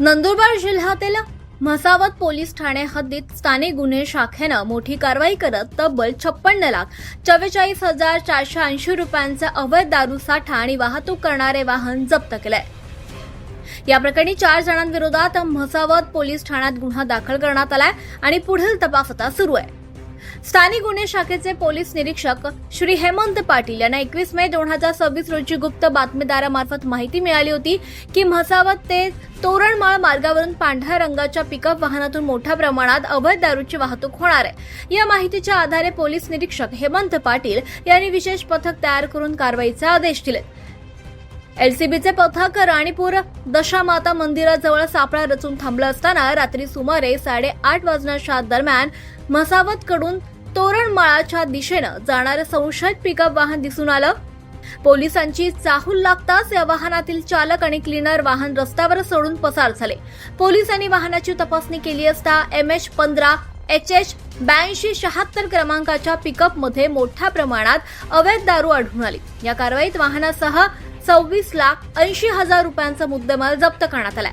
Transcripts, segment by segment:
नंदुरबार जिल्ह्यातील म्हसावत पोलीस ठाणे हद्दीत स्थानिक गुन्हे शाखेनं मोठी कारवाई करत तब्बल 56,44,480 रुपयांचा अवैध दारू साठा आणि वाहतूक करणारे वाहन जप्त केलंय। या प्रकरणी 4 जणांविरोधात म्हसावत पोलीस ठाण्यात गुन्हा दाखल करण्यात आलाय आणि पुढील तपास आता सुरू आहे। स्थानिक गुन्हे शाखेचे पोलीस निरीक्षक श्री हेमंत पाटील यांना 21 मे 2026 रोजी गुप्त बातमीदारामार्फत माहिती मिळाली होती की म्हसावत ते तोरणमाळ मार्गावरून पांढऱ्या रंगाच्या पिकअप वाहनातून मोठ्या प्रमाणात अवैध दारूची वाहतूक होणार आहे। या माहितीच्या आधारे पोलीस निरीक्षक हेमंत पाटील यांनी विशेष पथक तयार करून कारवाईचे आदेश दिले। एलसीबीचे पथक राणीपूर दशामाता मंदिराजवळ सापळा रचून थांबलं असताना रात्री सुमारे 8:30 वाजण्याच्या दरम्यान म्हसावत कडून तोरणमाळाच्या दिशेनं जाणारं संशयित पिकअप वाहन दिसून आलं। पोलिसांची चाहूल लागताच या वाहनातील चालक आणि क्लीनर वाहन रस्त्यावर सोडून पसार झाले। पोलिसांनी वाहनाची तपासणी केली असता MH15 HH 8276 क्रमांकाच्या पिकअपमध्ये मोठ्या प्रमाणात अवैध दारू आढळून आली। या कारवाईत वाहनासह 26,80,000 रुपयांचा मुद्देमाल जप्त करण्यात आलाय।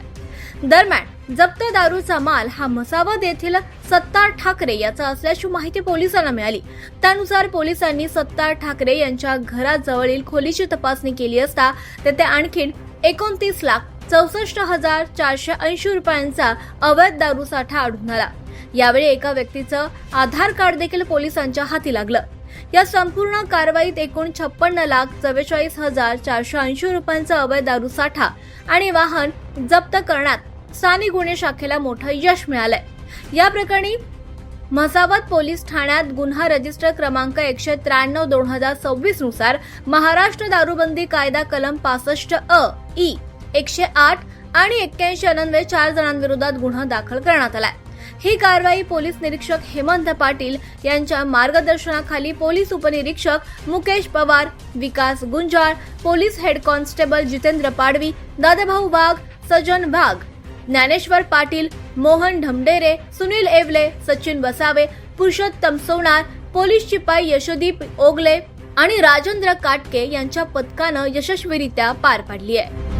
दरम्यान जप्त दारूचा माल हा म्हसावत येथील सत्तार ठाकरे याचा असल्याची माहिती पोलिसांना मिळाली। त्यानुसार पोलिसांनी सत्तार ठाकरे यांच्या घराजवळील खोलीची तपासणी केली असता तेथे आणखी 29,64,480 रुपयांचा अवैध दारू साठा आढळून आला। यावेळी एका व्यक्तीचं आधार कार्ड देखील पोलिसांच्या हाती लागलं। या संपूर्ण कारवाईत एकूण 56,44,480 रुपयांचा अवैध दारू साठा आणि वाहन जप्त करण्यात स्थानिक गुन्हे शाखेला मोठं यश मिळालंय। या प्रकरणी म्हसावत पोलीस ठाण्यात गुन्हा रजिस्टर क्रमांक 193/2026 नुसार महाराष्ट्र दारूबंदी कायदा कलम 65 E 108 आणि 8199 4 जणांविरोधात गुन्हा दाखल करण्यात आलाय। ही कारवाई पोलीस निरीक्षक हेमंत पाटील यांच्या मार्गदर्शनाखाली पोलीस उपनिरीक्षक Mukesh Pawar, Vikas Gunjal, police head constable Jitendra Padvi, Dadabhau Wagh, Sajan Wagh, Dnyaneshwar Patil, Mohan Dhamdere, Sunil Yevle, Sachin Vasave, Purushottam Sonar, police शिपाई यशोदीप ओगले आणि राजेंद्र काटके यांच्या पथकानं यशस्वीरित्या पार पाडली आहे।